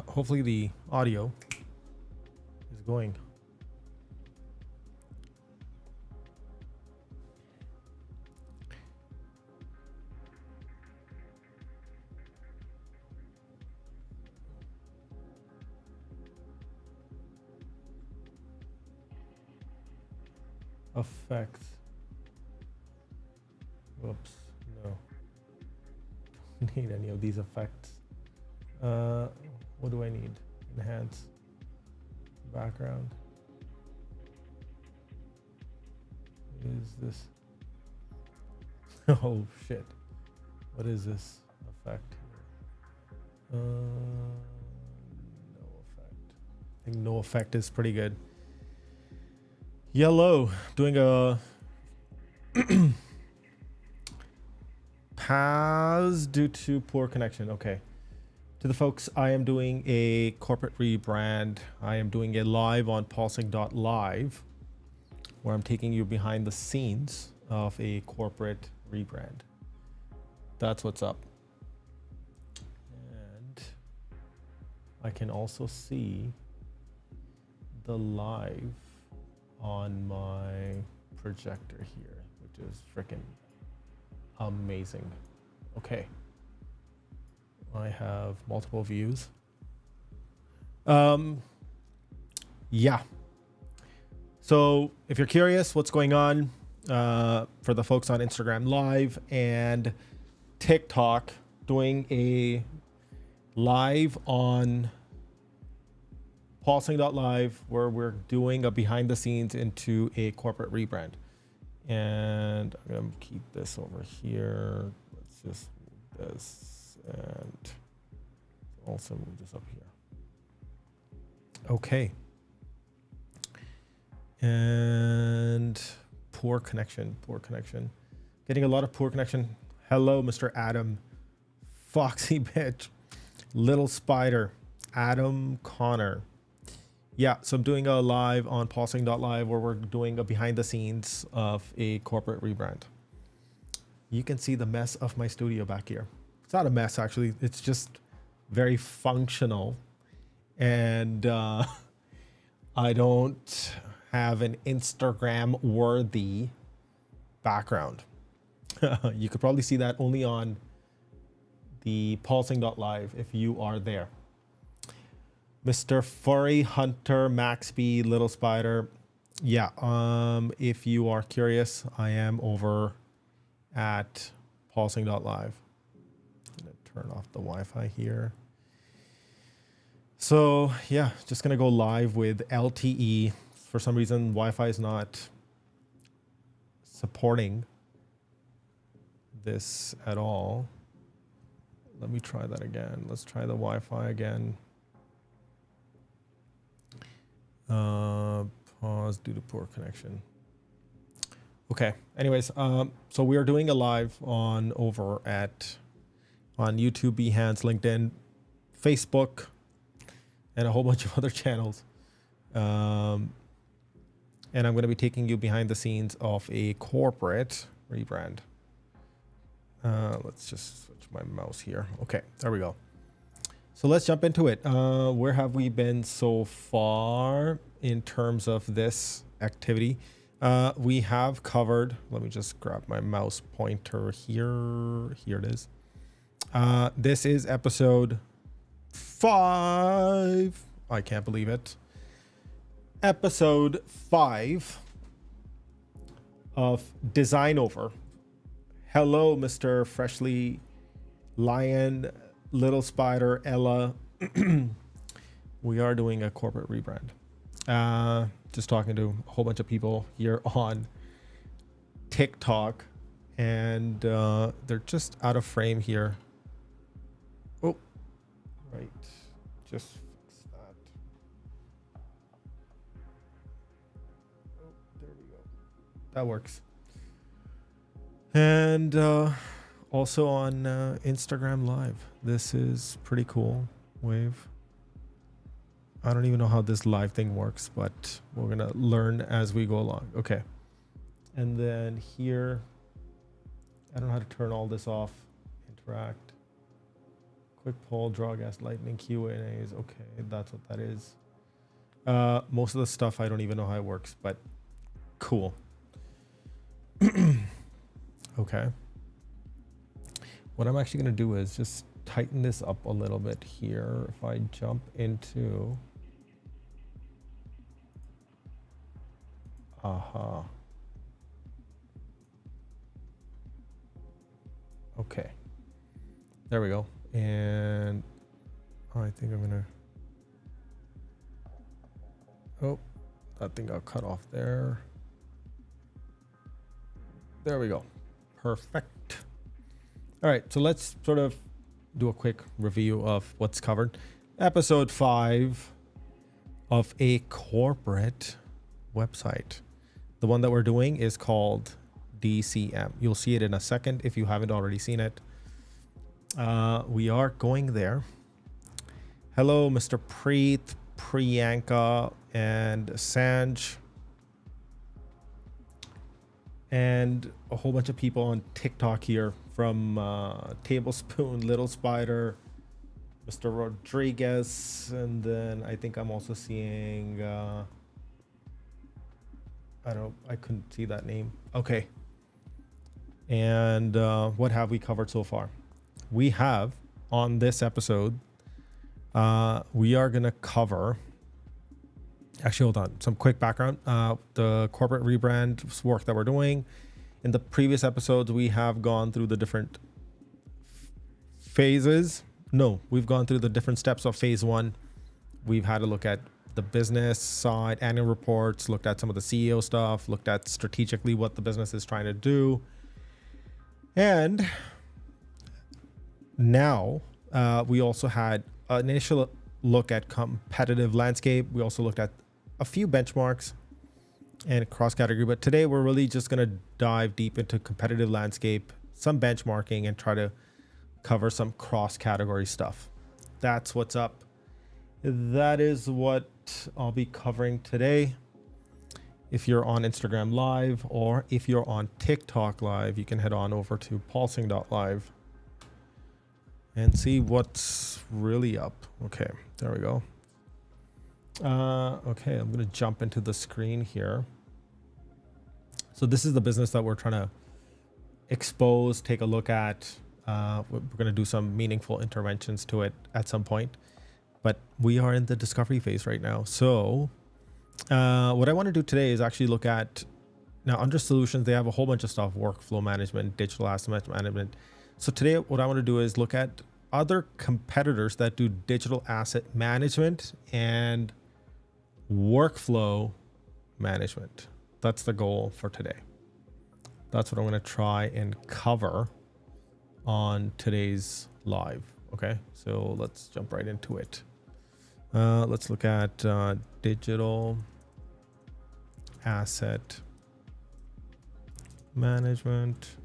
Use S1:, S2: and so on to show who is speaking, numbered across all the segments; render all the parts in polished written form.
S1: Hopefully the audio is going. Effects. Whoops, no. Don't need any of these effects. What do I need? Enhance. Background. What is this? Oh shit. What is this effect here? No effect. I think no effect is pretty good. Yellow, doing a pause due to poor connection. Okay. To the folks, I am doing a corporate rebrand. I am doing a live on pulsing.live where I'm taking you behind the scenes of a corporate rebrand. That's what's up. And I can also see the live on my projector here, which is freaking amazing. Okay. I have multiple views. Yeah. So if you're curious what's going on, for the folks on Instagram Live and TikTok, doing a live on pulsing.live where we're doing a behind the scenes into a corporate rebrand. And I'm going to keep this over here. Let's just move this and also move this up here. Okay. And poor connection. Getting a lot of poor connection. Hello, Mr. Adam. Foxy bitch. Little Spider. Adam Connor. Yeah, so I'm doing a live on pulsing.live where we're doing a behind the scenes of a corporate rebrand. You can see the mess of my studio back here. It's not a mess, actually. It's just very functional. And I don't have an Instagram worthy background. You could probably see that only on the pulsing.live if you are there. Mr. Furry Hunter, Max B, Little Spider. Yeah, if you are curious, I am over at pulsing.live. I'm gonna turn off the Wi-Fi here. So yeah, just gonna go live with LTE. For some reason, Wi-Fi is not supporting this at all. Let me try that again. Let's try the Wi-Fi again. Pause due to poor connection. Okay. Anyways, so we are doing a live on YouTube, Behance, LinkedIn, Facebook, and a whole bunch of other channels. And I'm going to be taking you behind the scenes of a corporate rebrand. Let's just switch my mouse here. Okay, there we go. So let's jump into it. Where have we been so far in terms of this activity? We have covered, let me just grab my mouse pointer here. Here it is. This is episode 5. I can't believe it. Episode 5 of DesignOver. Hello, Mr. Freshly Lion, Little Spider, Ella. We are doing a corporate rebrand. Just talking to a whole bunch of people here on TikTok, and they're just out of frame here. Oh, right. Just fix that. Oh, there we go. That works. And also on Instagram Live. This is pretty cool. Wave. I don't even know how this live thing works, but we're going to learn as we go along. Okay. And then here, I don't know how to turn all this off. Interact. Quick poll, draw gas, lightning, Q&As. Okay, that's what that is. Most of the stuff I don't even know how it works, but cool. Okay. What I'm actually going to do is just tighten this up a little bit here. If I jump into... Okay. There we go. And I think I'm going to... Oh, that thing got cut off there. There we go. Perfect. All right, so let's sort of do a quick review of what's covered. Episode 5 of a corporate website. The one that we're doing is called DCM. You'll see it in a second if you haven't already seen it. We are going there. Hello, Mr. Preet, Priyanka, and Sanj. And a whole bunch of people on TikTok here from Tablespoon, Little Spider, Mr. Rodriguez, and then I think I'm also seeing I couldn't see that name. Okay. And what have we covered so far? We have on this episode, we are going to cover, actually, hold on, some quick background. The corporate rebrand work that we're doing. In the previous episodes, we have gone through the different phases. No, we've gone through the different steps of phase 1. We've had a look at the business side, annual reports, looked at some of the CEO stuff, looked at strategically what the business is trying to do. And now we also had an initial look at competitive landscape. We also looked at a few benchmarks and cross category, but today we're really just going to dive deep into competitive landscape, some benchmarking, and try to cover some cross category stuff. That's what's up. That is what I'll be covering today. If you're on Instagram Live or if you're on TikTok Live, you can head on over to pulsing.live and see what's really up. Okay, there we go. Okay, I'm going to jump into the screen here. So this is the business that we're trying to expose, take a look at. We're going to do some meaningful interventions to it at some point, but we are in the discovery phase right now. So what I want to do today is actually look at, now under solutions, they have a whole bunch of stuff, workflow management, digital asset management. So today what I want to do is look at other competitors that do digital asset management and workflow management. That's the goal for today. That's what I'm going to try and cover on today's live. Okay, so let's jump right into it. Let's look at digital asset management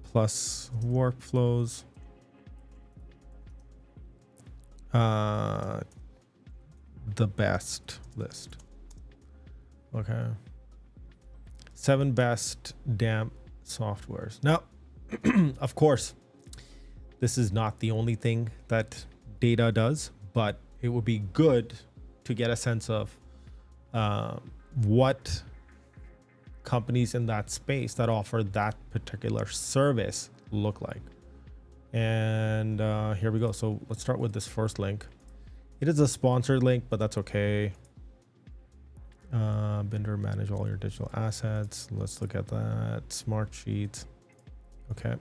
S1: plus workflows. The best list. Okay. 7 best damn softwares. Now, of course, this is not the only thing that data does, but it would be good to get a sense of what companies in that space that offer that particular service look like. And here we go. So let's start with this first link. It is a sponsored link, but that's okay. Binder, manage all your digital assets. Let's look at that. Smart Sheets. Okay.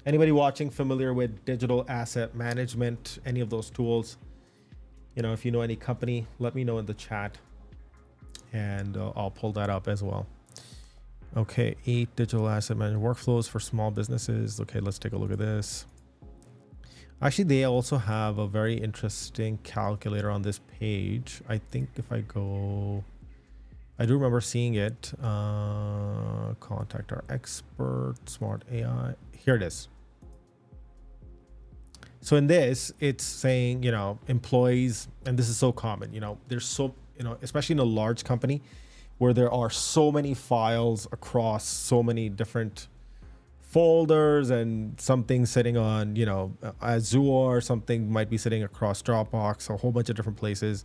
S1: Anybody watching familiar with digital asset management, any of those tools? You know, if you know any company, let me know in the chat and I'll pull that up as well. Okay, 8 digital asset management workflows for small businesses. Okay, let's take a look at this. Actually, they also have a very interesting calculator on this page. I think if I go, I do remember seeing it. Contact our expert, smart AI. Here it is. So in this, it's saying, you know, employees, and this is so common, you know, there's so, you know, especially in a large company where there are so many files across so many different folders, and something sitting on, you know, Azure, something might be sitting across Dropbox, a whole bunch of different places.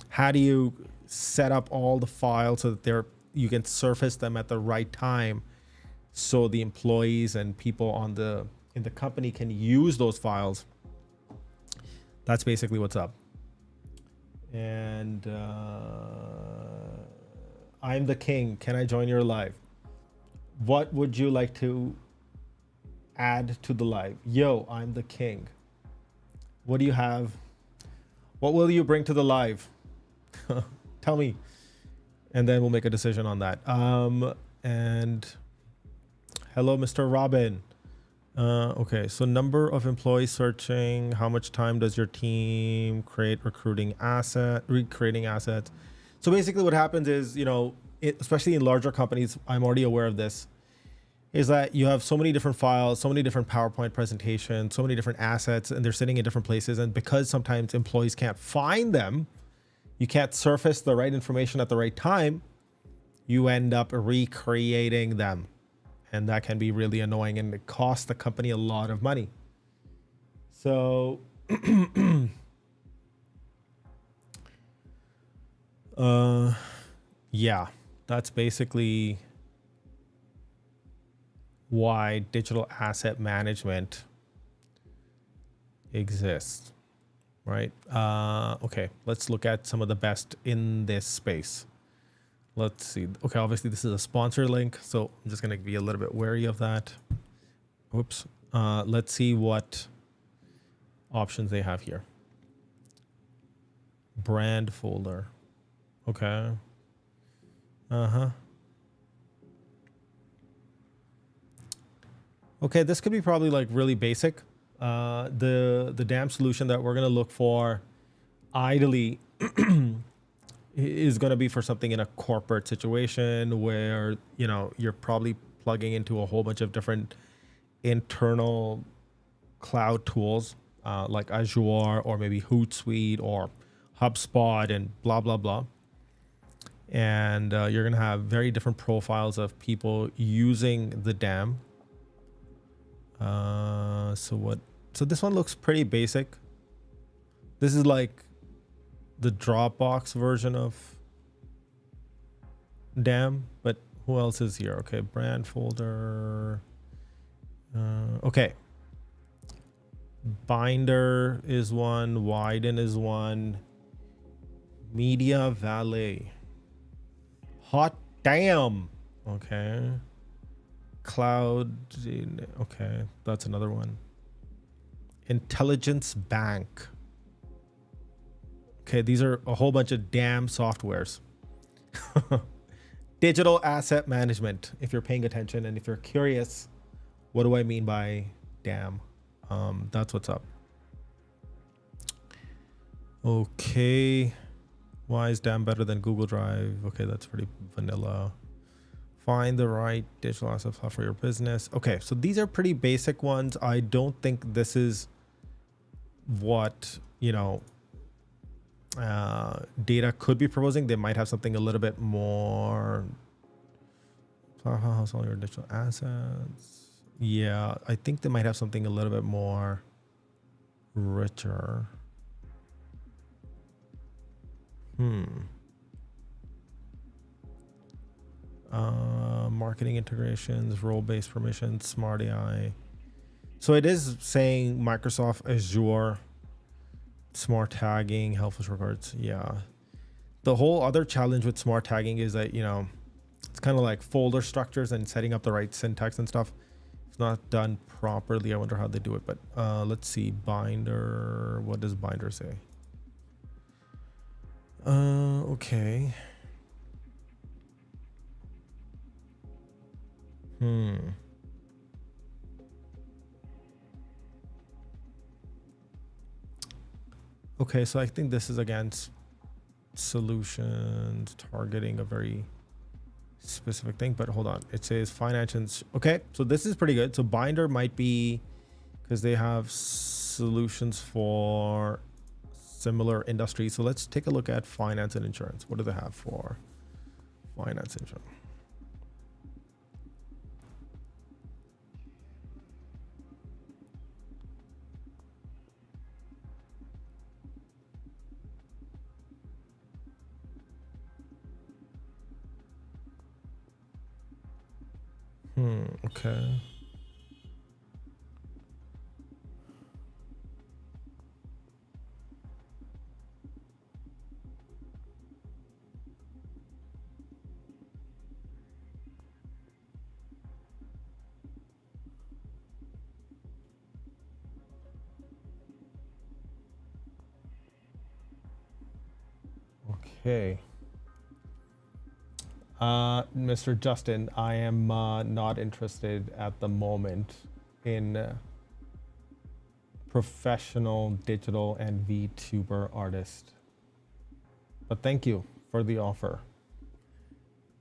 S1: How do you set up all the files so that you can surface them at the right time, so the employees and people in the company can use those files? That's basically what's up. And I'm the king. Can I join your live? What would you like to add to the live? Yo, I'm the king. What do you have? What will you bring to the live? Tell me, and then we'll make a decision on that. And hello, Mr. Robin. Okay, so number of employees searching. How much time does your team create recreating assets? So basically what happens is, you know, especially in larger companies, I'm already aware of this, is that you have so many different files, so many different PowerPoint presentations, so many different assets, and they're sitting in different places. And because sometimes employees can't find them, you can't surface the right information at the right time, you end up recreating them. And that can be really annoying, and it costs the company a lot of money. So yeah, that's basically why digital asset management exists, right? Okay, let's look at some of the best in this space. Let's see. Okay, obviously this is a sponsor link, so I'm just going to be a little bit wary of that. Oops. Let's see what options they have here. Brand folder. Okay. Okay, this could be probably like really basic. The damn solution that we're going to look for ideally is going to be for something in a corporate situation where, you know, you're probably plugging into a whole bunch of different internal cloud tools like Azure or maybe Hootsuite or HubSpot and blah, blah, blah. And you're going to have very different profiles of people using the DAM. So this one looks pretty basic. This is like the Dropbox version of DAM, but who else is here? Okay, brand folder. Okay. Binder is one. Widen is one. Media Valet. Hot damn. Okay. Cloud. Okay, that's another one. Intelligence Bank. Okay, these are a whole bunch of damn softwares. Digital asset management, if you're paying attention and if you're curious, what do I mean by DAM? That's what's up. Okay. Why is DAM better than Google Drive? Okay, that's pretty vanilla. Find the right digital asset file for your business. Okay, so these are pretty basic ones. I don't think this is what, you know, Data could be proposing. They might have something a little bit more. House all your digital assets. Yeah, I think they might have something a little bit more richer. Marketing integrations, role-based permissions, smart AI. So it is saying Microsoft Azure, smart tagging, helpful records. Yeah. The whole other challenge with smart tagging is that, you know, it's kind of like folder structures and setting up the right syntax and stuff. It's not done properly. I wonder how they do it, but let's see. Binder. What does Binder say? Okay. Okay, so I think this is against solutions targeting a very specific thing, but hold on. It says finance. Okay, so this is pretty good. So Binder might be because they have solutions for similar industries. So let's take a look at finance and insurance. What do they have for finance and insurance? Okay. Okay. Mr. Justin, I am not interested at the moment in professional digital and VTuber artist. But thank you for the offer.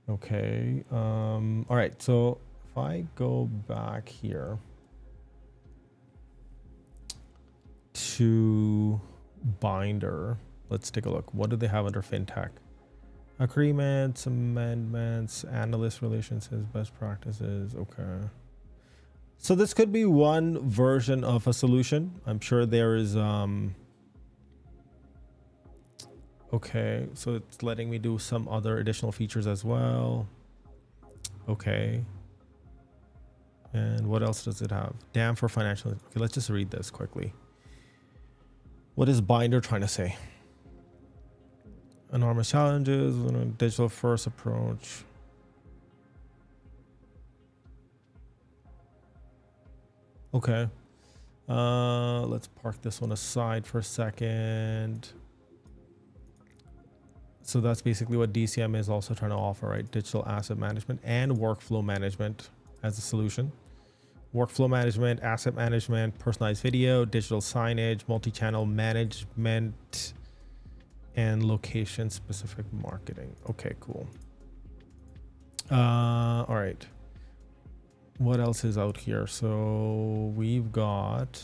S1: Okay. All right. So if I go back here to Binder, let's take a look. What do they have under FinTech? Agreements, amendments, analyst relationships, best practices. Okay. So this could be one version of a solution. I'm sure there is okay, so it's letting me do some other additional features as well. Okay. And what else does it have? Damn for financial. Okay, let's just read this quickly. What is Binder trying to say? Enormous challenges, digital first approach. Okay. Let's park this one aside for a second. So that's basically what DCM is also trying to offer, right? Digital asset management and workflow management as a solution. Workflow management, asset management, personalized video, digital signage, multi-channel management, and location specific marketing. Okay, cool. All right. What else is out here? So we've got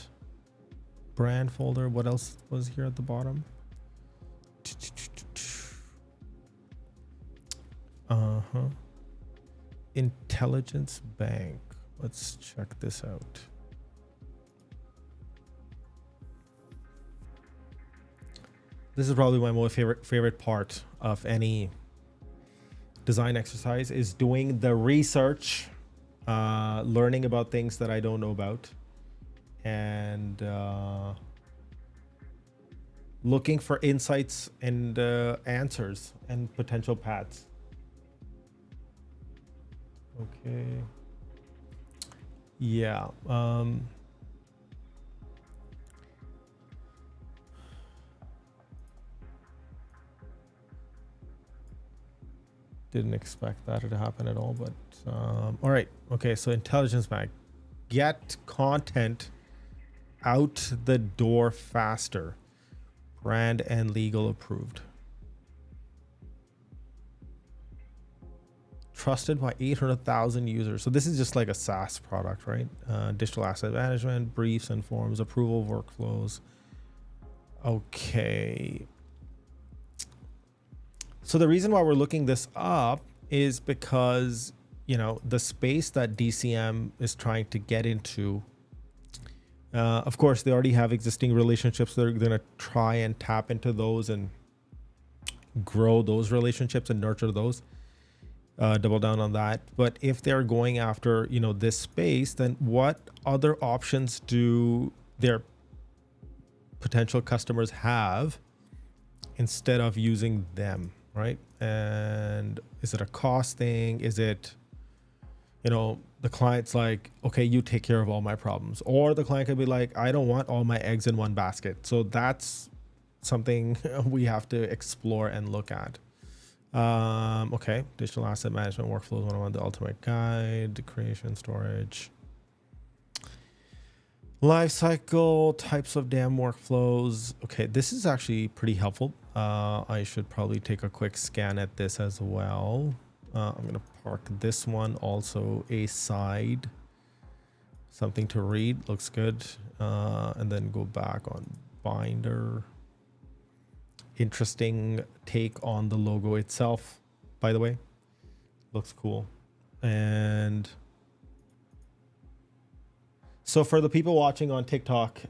S1: brand folder. What else was here at the bottom? Intelligence Bank. Let's check this out. This is probably my most favorite part of any design exercise, is doing the research, learning about things that I don't know about, and looking for insights and answers and potential paths. Okay. Yeah. Didn't expect that to happen at all, but all right. Okay, so Intelligence Bank. Get content out the door faster. Brand and legal approved. Trusted by 800,000 users. So this is just like a SaaS product, right? Digital asset management, briefs and forms, approval workflows. Okay. So the reason why we're looking this up is because, you know, the space that DCM is trying to get into, of course, they already have existing relationships. They're going to try and tap into those and grow those relationships and nurture those. Double down on that. But if they're going after, you know, this space, then what other options do their potential customers have instead of using them, right? And is it a cost thing? Is it, you know, the client's like, okay, you take care of all my problems, or the client could be like, I don't want all my eggs in one basket. So that's something we have to explore and look at. Okay, digital asset management workflows 101, the ultimate guide, creation, storage, life cycle, types of DAM workflows. Okay, this is actually pretty helpful. I should probably take a quick scan at this as well. I'm gonna park this one also aside. Something to read, looks good. And then go back on Binder. Interesting take on the logo itself, by the way. Looks cool. And so for the people watching on TikTok,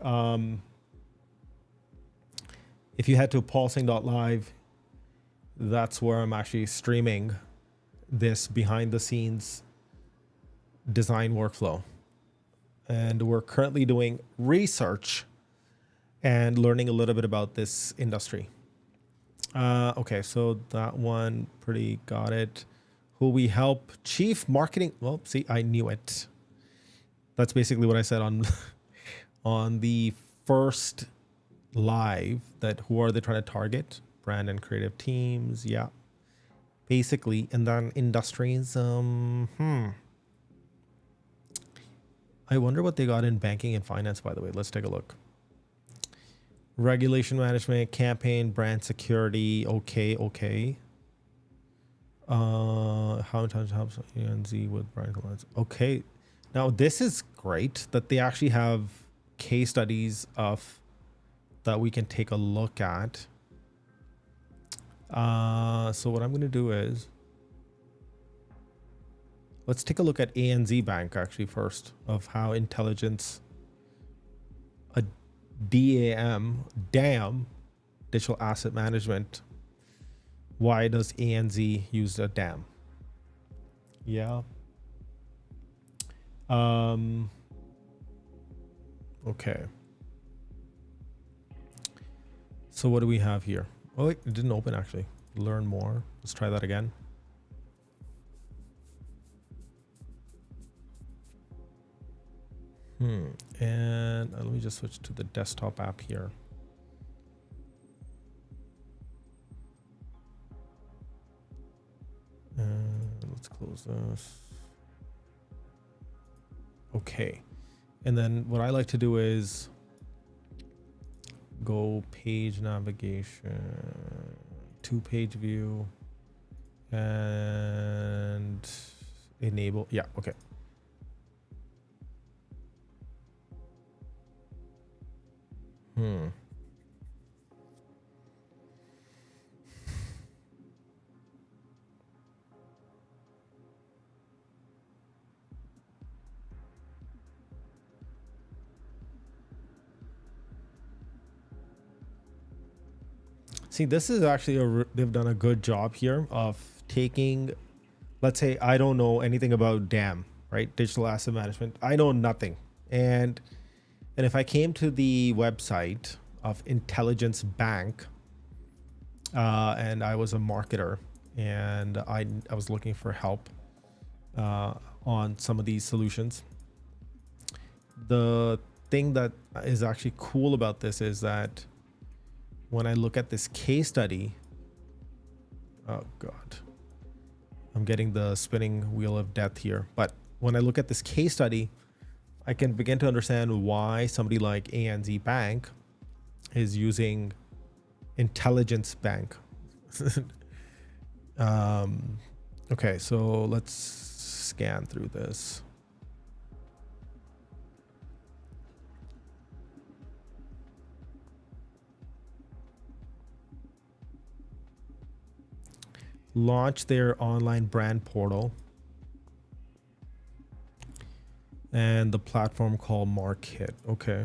S1: if you head to pulsing.live, that's where I'm actually streaming this behind the scenes design workflow. And we're currently doing research and learning a little bit about this industry. Okay, so that one pretty got it. Who we help? Chief marketing. Well, see, I knew it. That's basically what I said on on the first live, that who are they trying to target? Brand and creative teams. Yeah, basically. And then industries. I wonder what they got in banking and finance, by the way. Let's take a look. Regulation management, campaign, brand security. Okay. How many times helps ENZ with brand clients? Okay. Now this is great that they actually have case studies of that we can take a look at. So what I'm going to do is, let's take a look at ANZ Bank actually first, of how intelligence, a DAM, digital asset management. Why does ANZ use a DAM? Yeah. Okay. So what do we have here? Oh, wait, it didn't open actually. Learn more. Let's try that again. And let me just switch to the desktop app here. And let's close this. Okay. And then what I like to do is go page navigation, 2-page view, and enable. Yeah. Okay. See, this is actually they've done a good job here of taking, let's say I don't know anything about DAM, right? Digital asset management. I know nothing. And if I came to the website of Intelligence Bank, and I was a marketer and I was looking for help on some of these solutions, the thing that is actually cool about this is that when I look at this case study, oh God, I'm getting the spinning wheel of death here. But when I look at this case study, I can begin to understand why somebody like ANZ Bank is using Intelligence Bank. Okay, so let's scan through this. Launch their online brand portal and the platform called Market. Okay.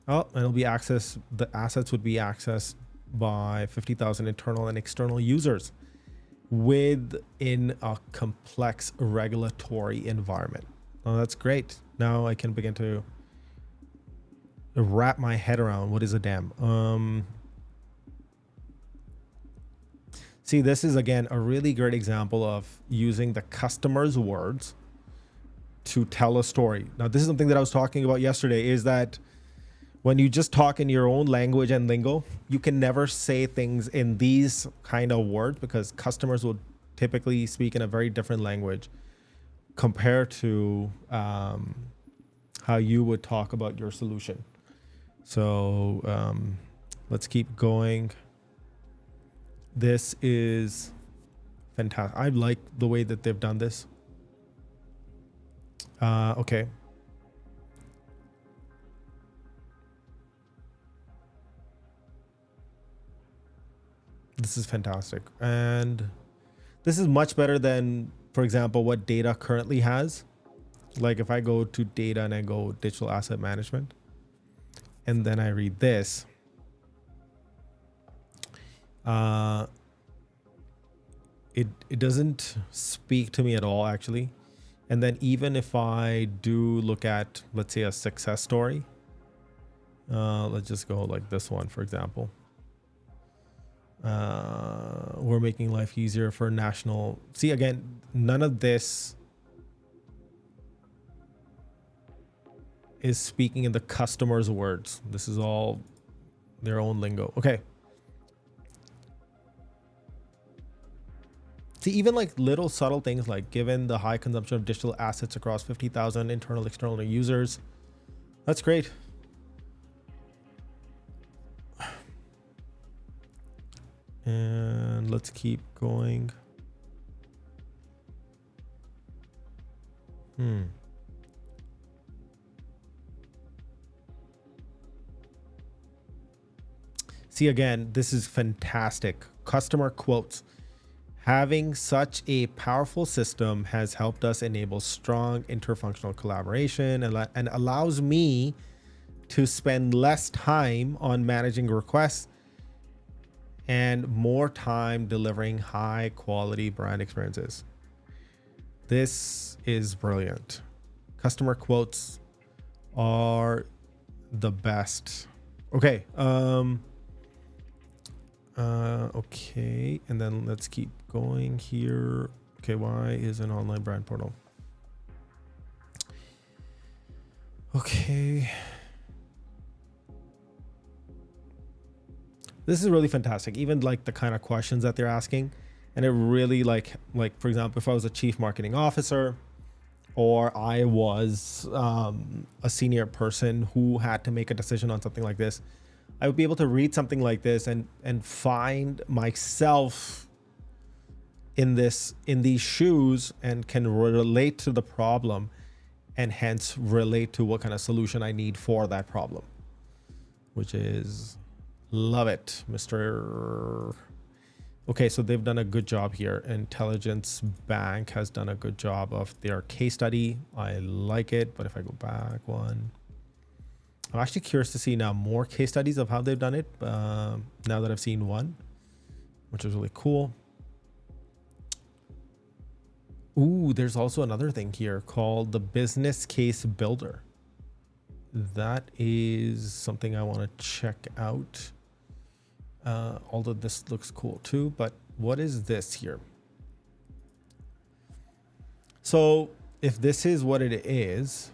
S1: Oh, and it'll be accessed. The assets would be accessed by 50,000 internal and external users within a complex regulatory environment. Oh, that's great. Now I can begin to wrap my head around what is a DAM. See, this is again a really great example of using the customer's words to tell a story. Now, this is something that I was talking about yesterday, is that when you just talk in your own language and lingo, you can never say things in these kind of words because customers will typically speak in a very different language compared to how you would talk about your solution. So let's keep going. This is fantastic. I like the way that they've done this. Okay. This is fantastic. And this is much better than, for example, what data currently has. Like if I go to data and I go digital asset management, and then I read this, it doesn't speak to me at all, actually. And then even if I do look at, let's say, a success story, let's just go like this one, for example. We're making life easier for national. See, again, none of this is speaking in the customer's words. This is all their own lingo. Okay. See, even like little subtle things like given the high consumption of digital assets across 50,000 internal, external users. That's great. And let's keep going. See, again, this is fantastic. Customer quotes. Having such a powerful system has helped us enable strong interfunctional collaboration and allows me to spend less time on managing requests and more time delivering high quality brand experiences. This is brilliant. Customer quotes are the best. Okay. Okay, and then let's keep going here. Okay, why is an online brand portal? Okay. This is really fantastic. Even like the kind of questions that they're asking. And it really like for example, if I was a chief marketing officer or I was a senior person who had to make a decision on something like this, I would be able to read something like this and find myself in these shoes and can relate to the problem and hence relate to what kind of solution I need for that problem, which is love it, Mr. Okay, so they've done a good job here. Intelligence Bank has done a good job of their case study. I like it, but if I go back one, I'm actually curious to see now more case studies of how they've done it. Now that I've seen one, which is really cool. Ooh, there's also another thing here called the business case builder. That is something I want to check out. Although this looks cool too, but what is this here? So if this is what it is,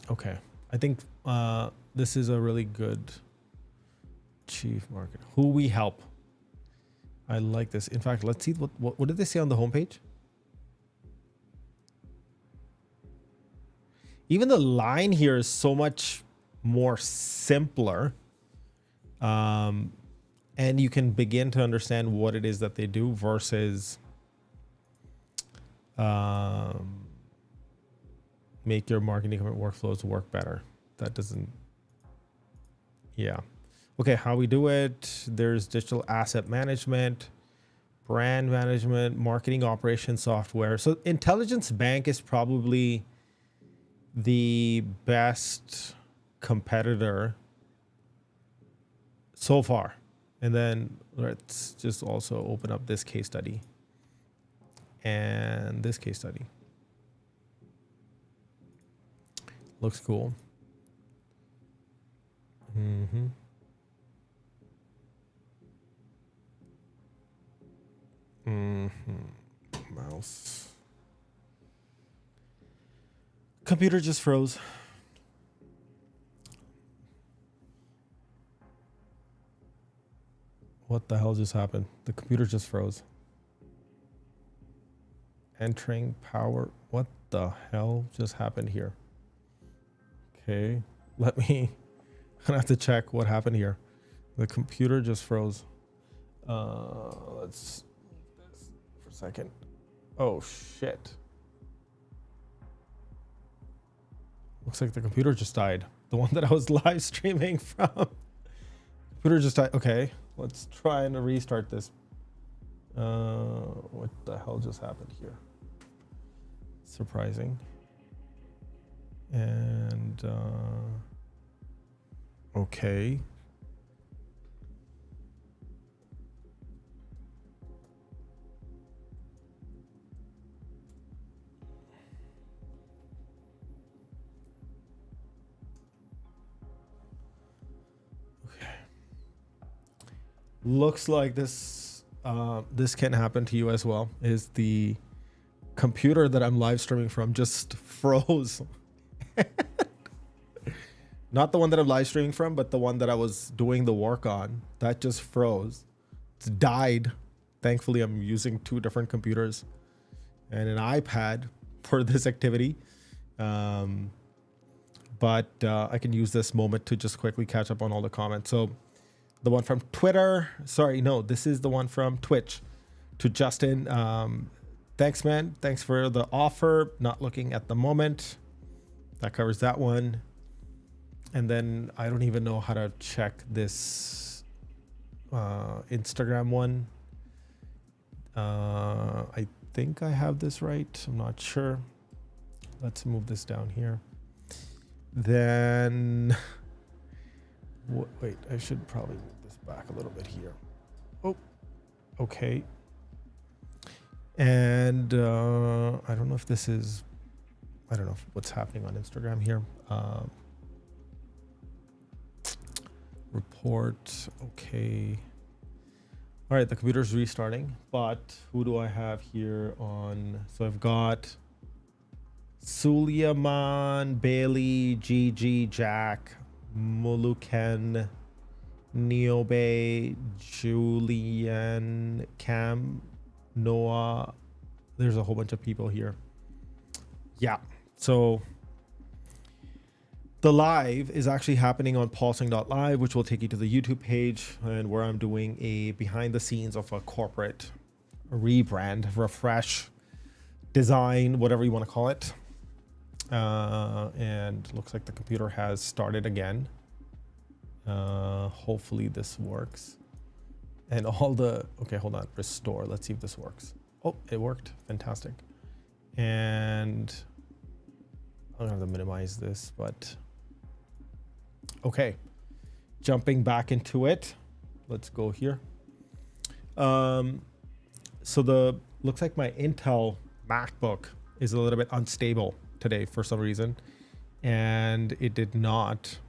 S1: okay, I think this is a really good chief marketer. Who we help. I like this. In fact, let's see what did they say on the homepage? Even the line here is so much more simpler. And you can begin to understand what it is that they do versus make your marketing workflows work better. That doesn't, yeah. Okay, how we do it. There's digital asset management, brand management, marketing operations software. So Intelligence Bank is probably the best competitor so far. And then let's just also open up this case study and this case study. Looks cool. Mouse. Computer just froze. What the hell just happened? The computer just froze. Entering power. What the hell just happened here? Okay, I'm gonna have to check what happened here. The computer just froze. Let's leave this for a second. Oh shit. Looks like the computer just died. The one that I was live streaming from. Computer just died. Okay, let's try and restart this. What the hell just happened here? Surprising. And okay. Looks like this can happen to you as well. Is the computer that I'm live streaming from just froze. Not the one that I'm live streaming from, but the one that I was doing the work on. That just froze. It's died. Thankfully, I'm using 2 different computers and an iPad for this activity. But I can use this moment to just quickly catch up on all the comments. So the one from Twitter, sorry, no, this is the one from Twitch. To Justin, thanks, man. Thanks for the offer. Not looking at the moment. That covers that one. And then I don't even know how to check this Instagram one. I think I have this right. I'm not sure. Let's move this down here. Then, wait, I should probably move this back a little bit here. Oh, okay. And I don't know if this is, I don't know what's happening on Instagram here. Report, okay. All right, the computer's restarting, but who do I have here on? So I've got Suleiman, Bailey, Gigi, Jack, Muluken, Niobe, Julian, Cam, Noah. There's a whole bunch of people here. Yeah, so the live is actually happening on pulsing.live, which will take you to the YouTube page, and where I'm doing a behind the scenes of a corporate rebrand, refresh, design, whatever you want to call it. And looks like the computer has started again. Hopefully this works. And all the, okay, hold on, restore. Let's see if this works. Oh, it worked. Fantastic. And I'm going to minimize this, but okay. Jumping back into it. Let's go here. So looks like my Intel MacBook is a little bit unstable today for some reason, and it did not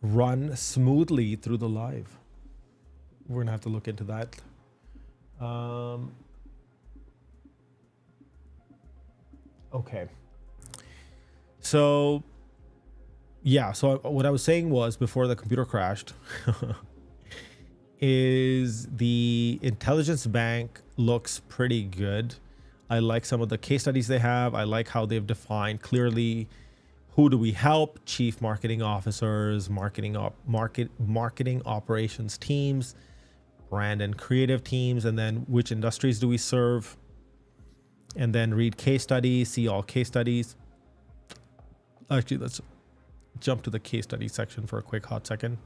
S1: run smoothly through the live. We're gonna have to look into that. Okay. So yeah, so what I was saying was, before the computer crashed, is the intelligence bank looks pretty good. I like some of the case studies they have. I like how they've defined clearly who do we help: chief marketing officers, marketing operations teams, brand and creative teams, and then which industries do we serve, and then read case studies, see all case studies. Actually, let's jump to the case study section for a quick hot second.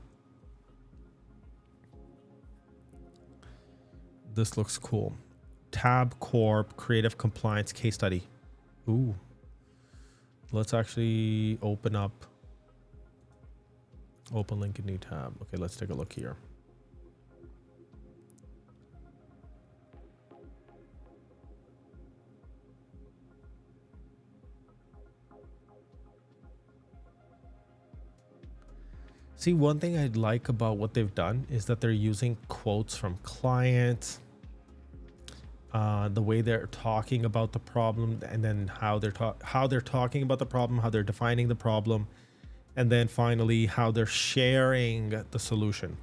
S1: This looks cool. Tab Corp Creative Compliance Case Study. Ooh. Let's actually open link in new tab. Okay, let's take a look here. See, one thing I like about what they've done is that they're using quotes from clients, the way they're talking about the problem, and then how they're talking about the problem, how they're defining the problem, and then finally how they're sharing the solution.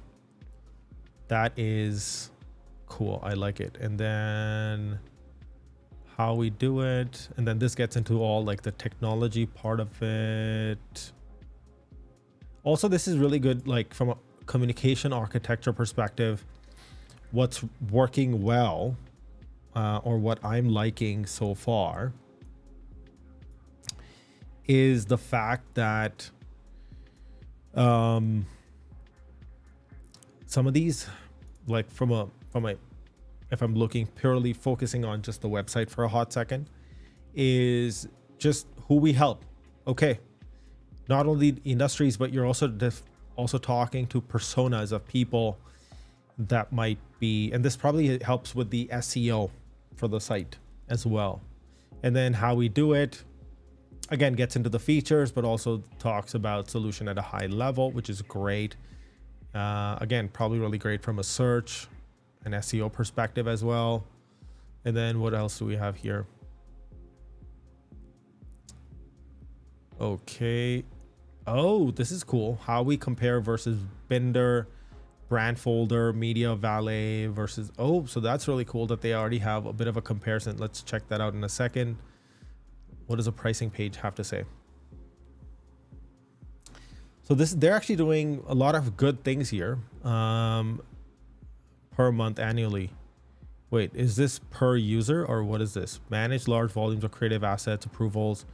S1: That is cool. I like it. And then how we do it, and then this gets into all like the technology part of it. Also, this is really good, like from a communication architecture perspective, what's working well, or what I'm liking so far, is the fact that some of these, like from a if I'm looking purely focusing on just the website for a hot second, is just who we help. Okay, not only industries, but you're also talking to personas of people that might be, and this probably helps with the SEO for the site as well. And then how we do it, again, gets into the features, but also talks about solution at a high level, which is great. Again, probably really great from a search and SEO perspective as well. And then what else do we have here? Okay. Oh, this is cool. How we compare versus Binder, Brandfolder, Media Valet versus, oh, so that's really cool that they already have a bit of a comparison. Let's check that out in a second. What does a pricing page have to say? So they're actually doing a lot of good things here, per month annually. Wait, is this per user or what is this? Manage large volumes of creative assets approvals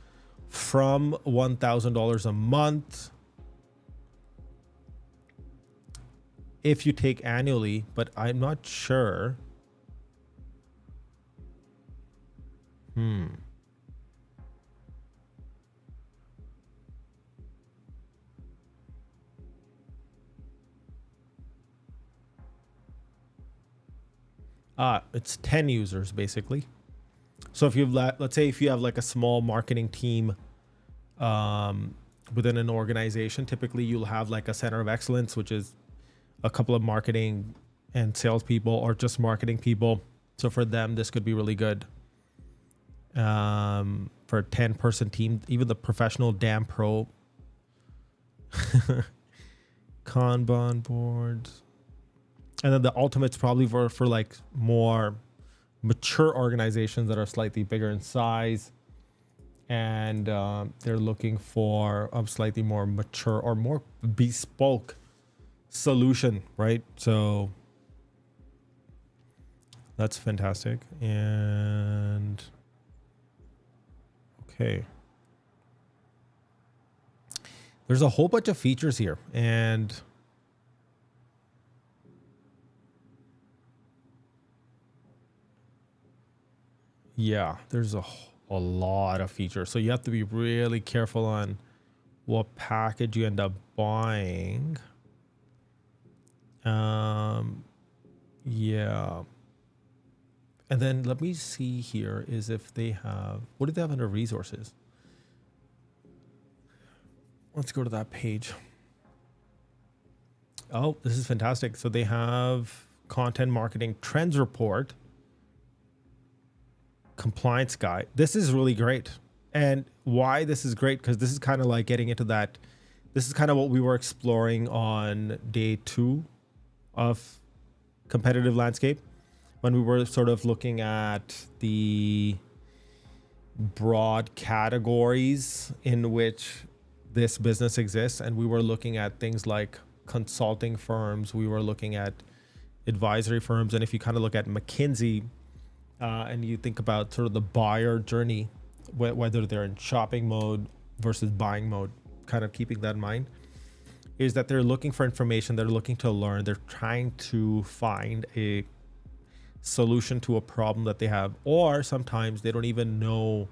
S1: from $1,000 a month if you take annually, but I'm not sure. It's 10 users basically. So if you've let's say if you have like a small marketing team within an organization, typically you'll have like a center of excellence, which is a couple of marketing and salespeople or just marketing people. So for them, this could be really good. For a 10-person team, even the professional damn pro Kanban boards. And then the ultimate's probably for like more mature organizations that are slightly bigger in size, and they're looking for a slightly more mature or more bespoke solution, right? So that's fantastic. And okay, there's a whole bunch of features here, and yeah, there's a lot of features. So you have to be really careful on what package you end up buying. Yeah. And then let me see here is if they have, what do they have under resources? Let's go to that page. Oh, this is fantastic. So they have content marketing trends report, compliance guide. This is really great. And why this is great, because this is kind of like getting into that. This is kind of what we were exploring on day 2 of competitive landscape, when we were sort of looking at the broad categories in which this business exists. And we were looking at things like consulting firms. We were looking at advisory firms. And if you kind of look at McKinsey, and you think about sort of the buyer journey, whether they're in shopping mode versus buying mode, kind of keeping that in mind, is that they're looking for information, they're looking to learn, they're trying to find a solution to a problem that they have, or sometimes they don't even know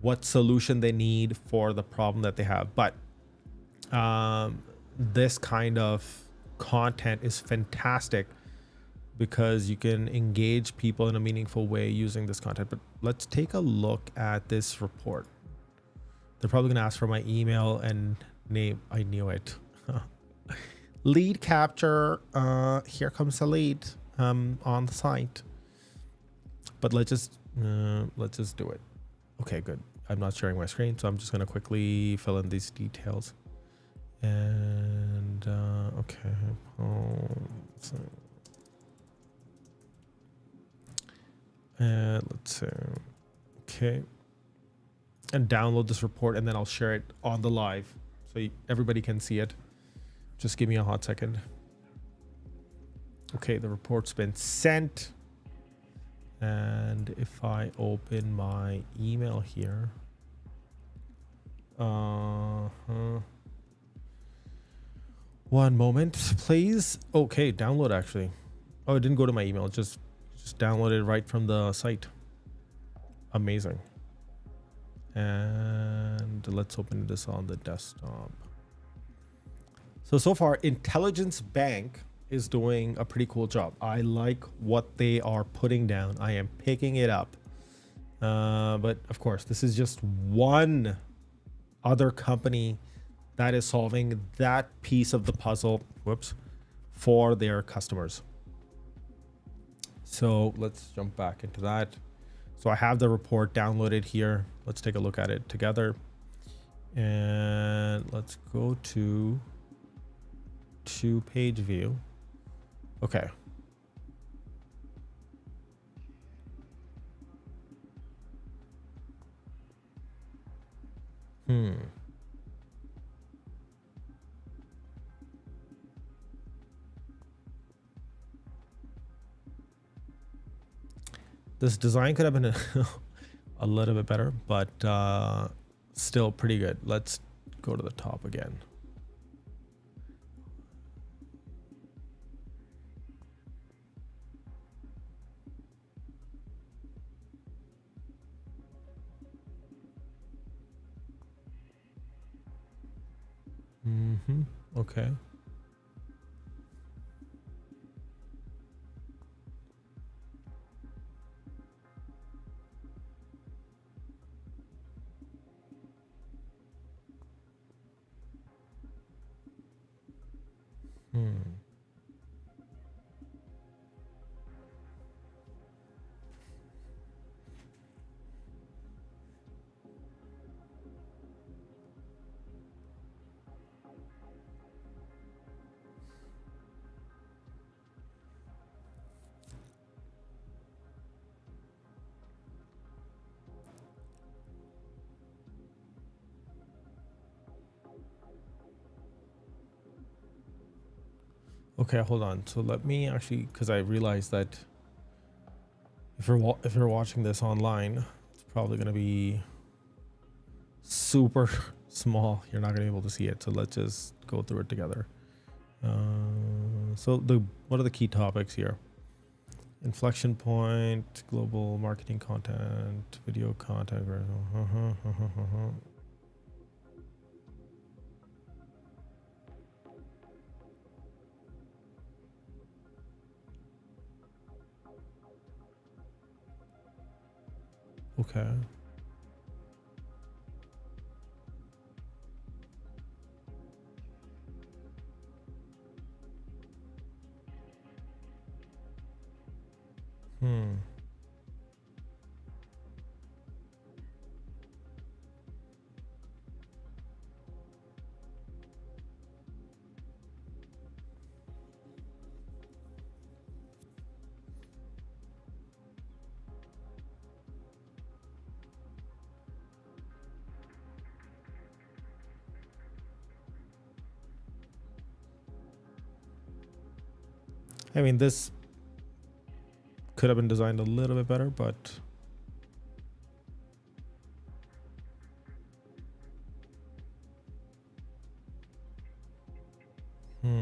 S1: what solution they need for the problem that they have. But this kind of content is fantastic because you can engage people in a meaningful way using this content. But let's take a look at this report. They're probably gonna ask for my email and name. I knew it. Lead capture. Here comes the lead on the site. But let's just do it. Okay, good. I'm not sharing my screen, so I'm just gonna quickly fill in these details. And okay. Let's see. Okay. And download this report, and then I'll share it on the live so everybody can see it. Just give me a hot second. Okay, the report's been sent. And if I open my email here. One moment, please. Okay, download actually. Oh, it didn't go to my email. It just Just download it right from the site. Amazing. And let's open this on the desktop. So far, Intelligence Bank is doing a pretty cool job. I like what they are putting down. I am picking it up. But of course, this is just one other company that is solving that piece of the puzzle, for their customers. So let's jump back into that. So I have the report downloaded here. Let's take a look at it together. And let's go to two-page view. Okay. This design could have been a little bit better, but still pretty good. Let's go to the top again. Okay. Okay, hold on. So let me actually, because I realized that if you're watching this online, it's probably going to be super small. You're not going to be able to see it. So let's just go through it together. What are the key topics here? Inflection point, global marketing content, video content. Okay. I mean, this could have been designed a little bit better, but okay.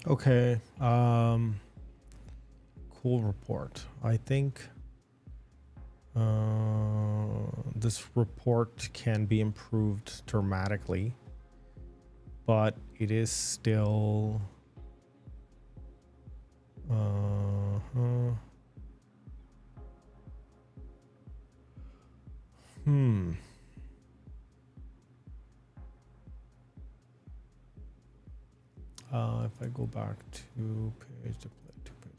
S1: Okay. Cool report. I think this report can be improved dramatically, but it is still If I go back to page display, to page.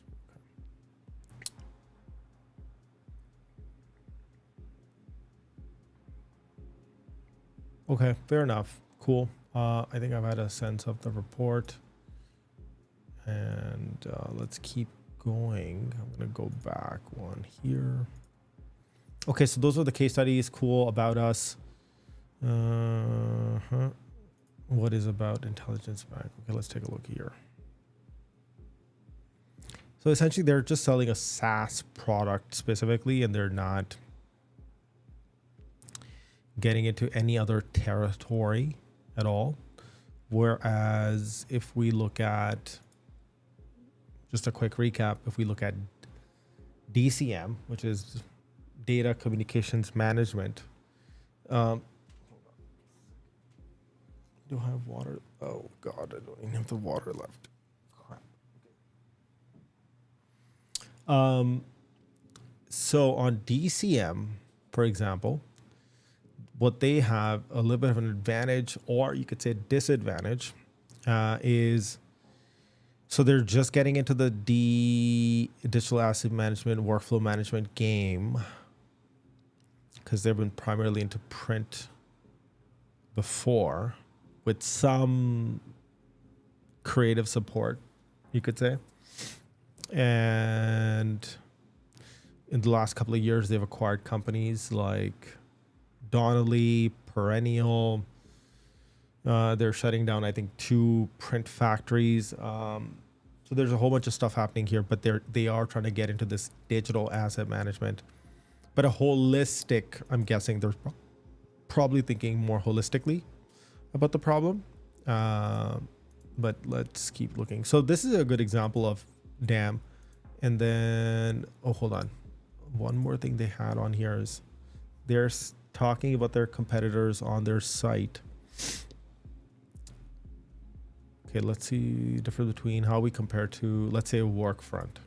S1: Okay, fair enough. Cool. I think I've had a sense of the report, and let's keep going. I'm gonna go back one here. Okay, so those are the case studies. Cool. About us. What is about Intelligence Bank? Okay, let's take a look here. So essentially, they're just selling a SaaS product specifically, and they're not getting into any other territory at all. Whereas if we look at, just a quick recap, if we look at DCM, which is Data Communications Management. Do I have water? Oh God, I don't even have the water left. Crap. So on DCM, for example, what they have a little bit of an advantage, or you could say disadvantage, is so they're just getting into the digital asset management, workflow management game, because they've been primarily into print before, with some creative support, you could say. And in the last couple of years, they've acquired companies like Donnelly, Perennial. They're shutting down, I think, 2 print factories. So there's a whole bunch of stuff happening here, but they are trying to get into this digital asset management. But a holistic, I'm guessing they're probably thinking more holistically about the problem. But let's keep looking. So this is a good example of DAM. And then, oh, hold on. One more thing they had on here is they're talking about their competitors on their site. Okay, let's see the difference between how we compare to, let's say, Workfront.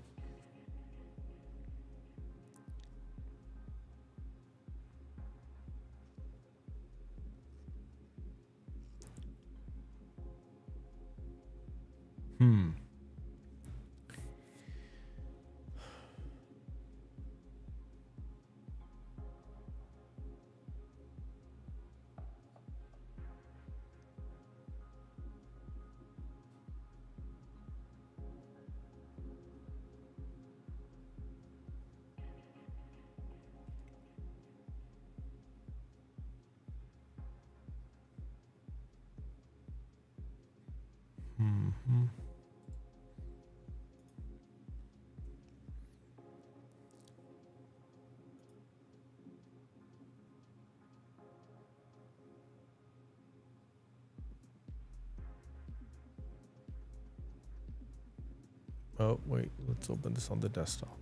S1: Oh, wait, let's open this on the desktop.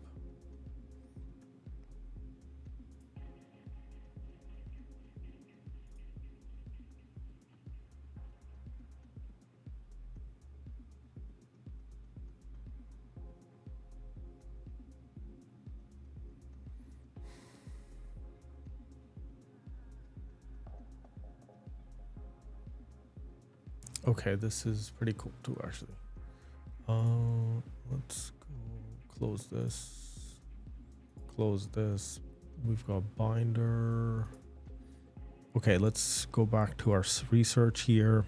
S1: Okay, this is pretty cool too, actually. Let's go close this. Close this. We've got binder. Okay, let's go back to our research here.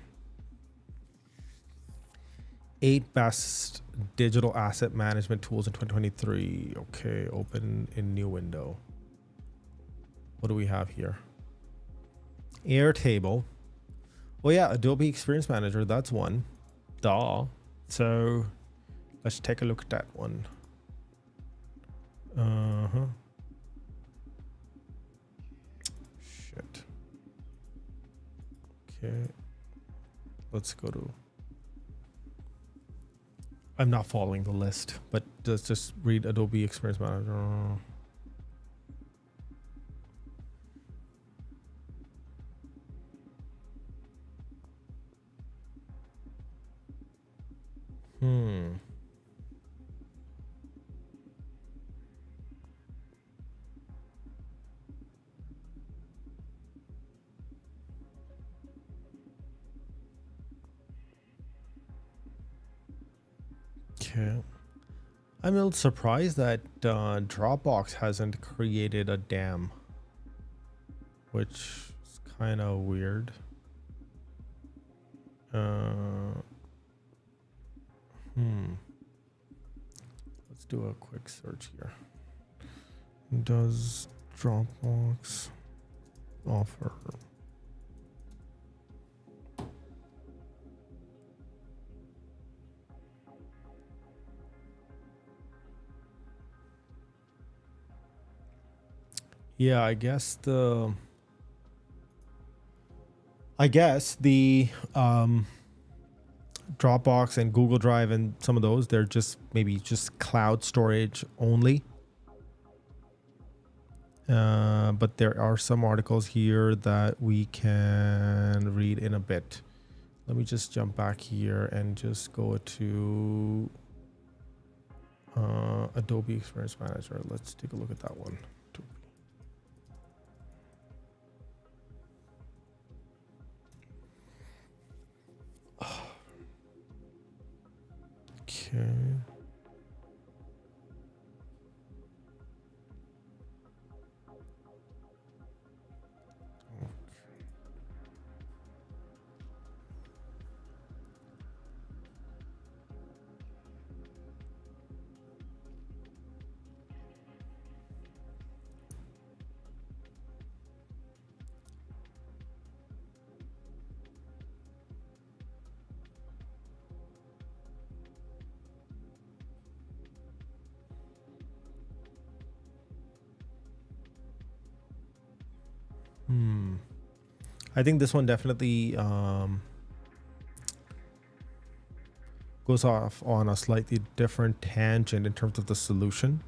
S1: 8 best digital asset management tools in 2023. Okay, open in new window. What do we have here? Airtable. Oh yeah, Adobe Experience Manager, that's one. Duh. So let's take a look at that one. Shit. Okay. Let's go to, I'm not following the list, but let's just read Adobe Experience Manager. Okay. I'm a little surprised that Dropbox hasn't created a dam, which is kind of weird. Let's do a quick search here. Does Dropbox offer? Yeah, I guess the Dropbox and Google Drive and some of those, they're just maybe just cloud storage only. But there are some articles here that we can read in a bit. Let me just jump back here and just go to Adobe Experience Manager. Let's take a look at that one. Okay. I think this one definitely goes off on a slightly different tangent in terms of the solution.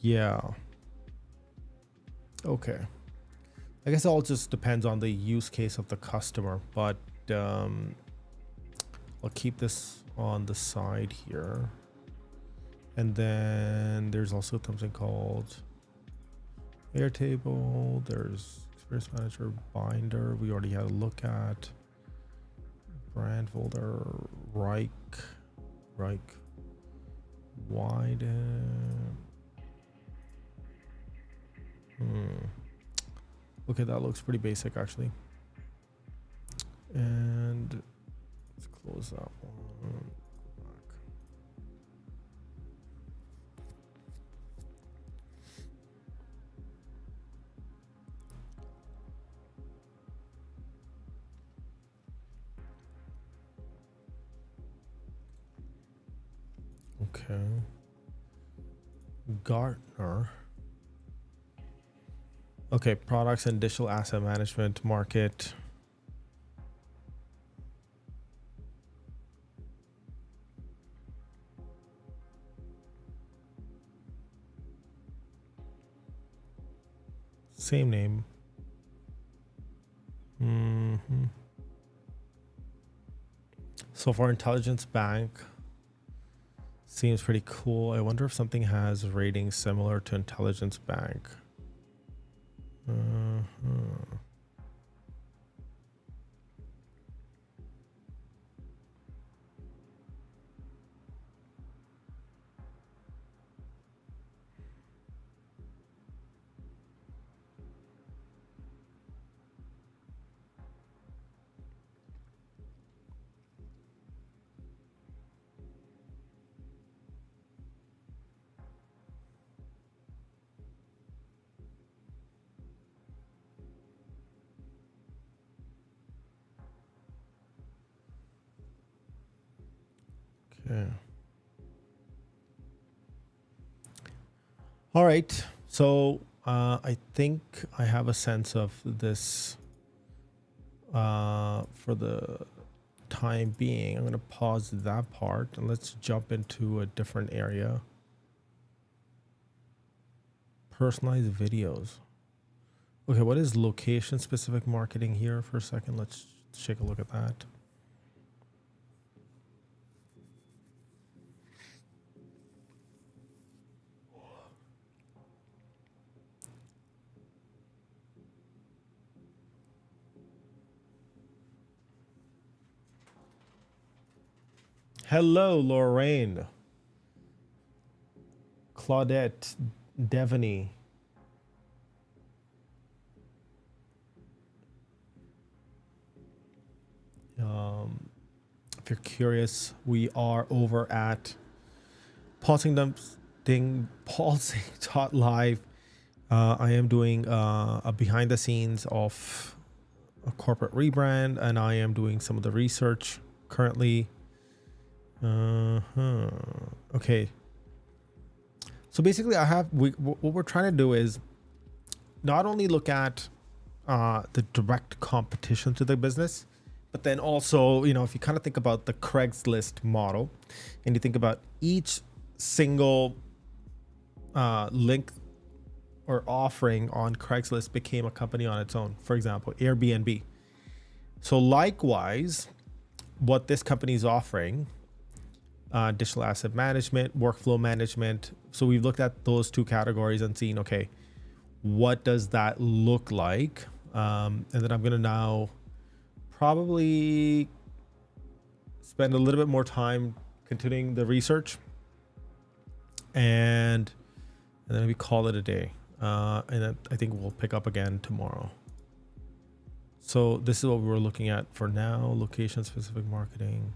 S1: Yeah. Okay. I guess it all just depends on the use case of the customer, but I'll keep this on the side here. And then there's also something called Airtable. There's Experience Manager Binder. We already had a look at brand folder, Reich, wide. Okay, that looks pretty basic actually. And let's close that one. Okay. Gartner. Okay, products and digital asset management market. Same name. So for Intelligence Bank, seems pretty cool. I wonder if something has ratings similar to Intelligence Bank. Okay. All right. So I think I have a sense of this for the time being. I'm going to pause that part and let's jump into a different area. Personalized videos. Okay, what is location specific marketing here for a second? Let's take a look at that. Hello, Lorraine. Claudette, Devaney. If you're curious, we are over at Pulsing.live. I am doing a behind the scenes of a corporate rebrand, and I am doing some of the research currently. Okay. So basically, what we're trying to do is not only look at the direct competition to the business, but then also, if you kind of think about the Craigslist model, and you think about each single link or offering on Craigslist became a company on its own. For example, Airbnb. So likewise, what this company is offering, digital asset management, workflow management. So we've looked at those two categories and seen, okay, what does that look like? And then I'm going to now probably spend a little bit more time continuing the research, and then we call it a day. And then I think we'll pick up again tomorrow. So this is what we're looking at for now. Location specific marketing.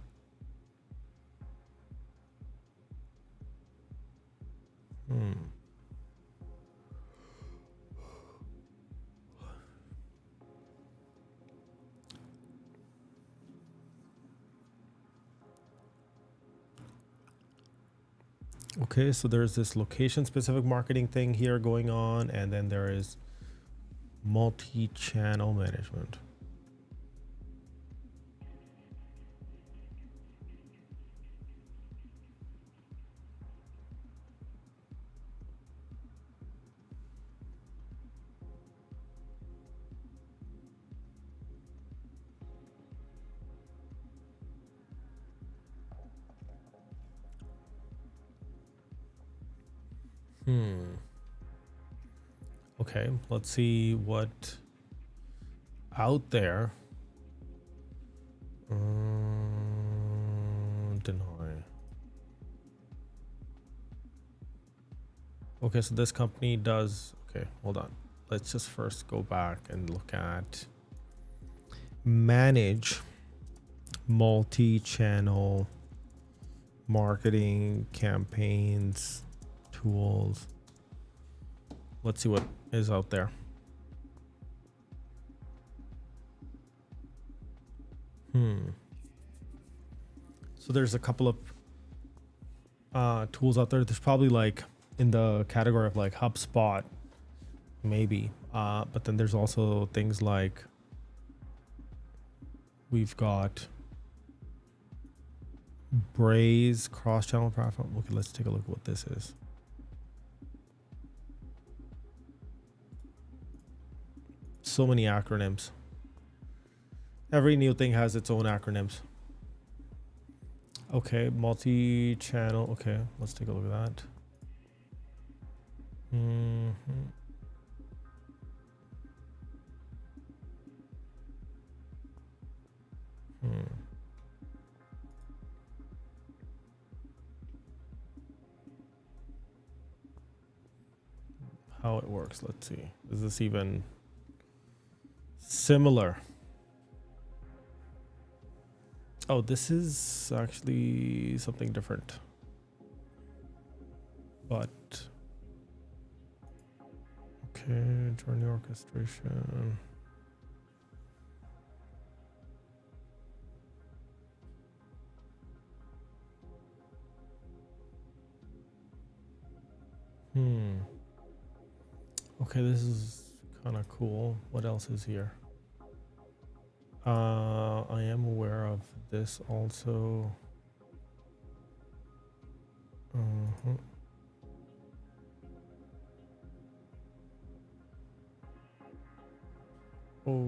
S1: Okay, so there's this location specific marketing thing here going on, and then there is multi-channel management. Okay, let's see what out there. Deny. Okay, so this company does. Okay, hold on. Let's just first go back and look at manage multi-channel marketing campaigns tools. Let's see what is out there. So there's a couple of tools out there. There's probably like in the category of like HubSpot, maybe. But then there's also things like we've got Braze cross-channel platform. Okay, let's take a look at what this is. So many acronyms. Every new thing has its own acronyms. Okay, multi-channel. Okay, let's take a look at that. How it works. Let's see. Is this even similar? Oh, this is actually something different. But okay, journey orchestration. Okay, this is kind of cool. What else is here? I am aware of this also. Okay.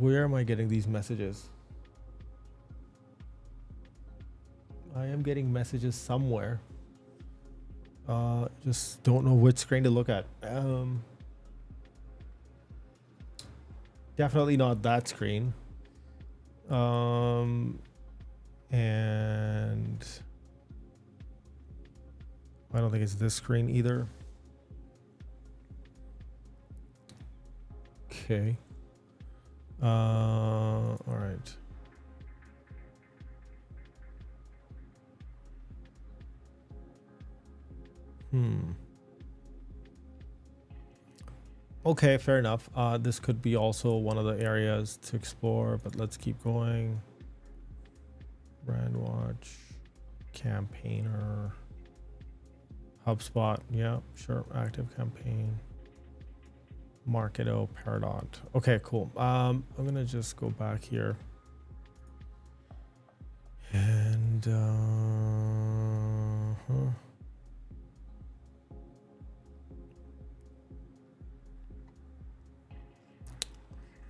S1: Where am I getting these messages? I am getting messages somewhere. Just don't know which screen to look at. Definitely not that screen. And I don't think it's this screen either. Okay. All right. Okay, fair enough. This could be also one of the areas to explore, but let's keep going. Brand watch, campaigner, HubSpot. Yeah, sure. Active campaign. Marketo, Pardot. Okay, cool. I'm gonna just go back here. And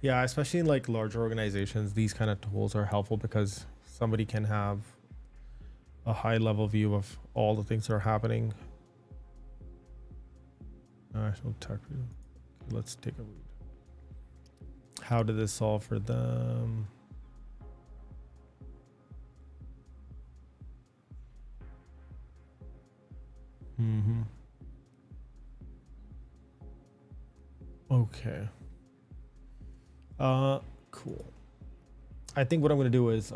S1: yeah, especially in like larger organizations, these kind of tools are helpful because somebody can have a high level view of all the things that are happening. National tech. Let's take a read. How did this solve for them? Okay. Cool. I think what I'm gonna do is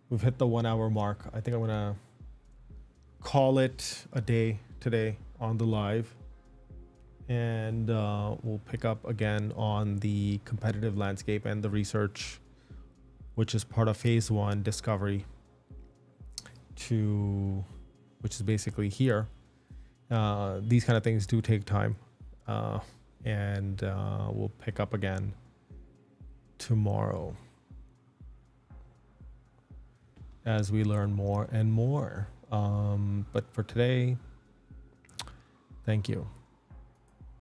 S1: we've hit the 1 hour mark. I think I'm gonna call it a day today on the live, and we'll pick up again on the competitive landscape and the research, which is part of phase 1 discovery, which is basically here. These kind of things do take time, and we'll pick up again tomorrow as we learn more and more. But for today, thank you.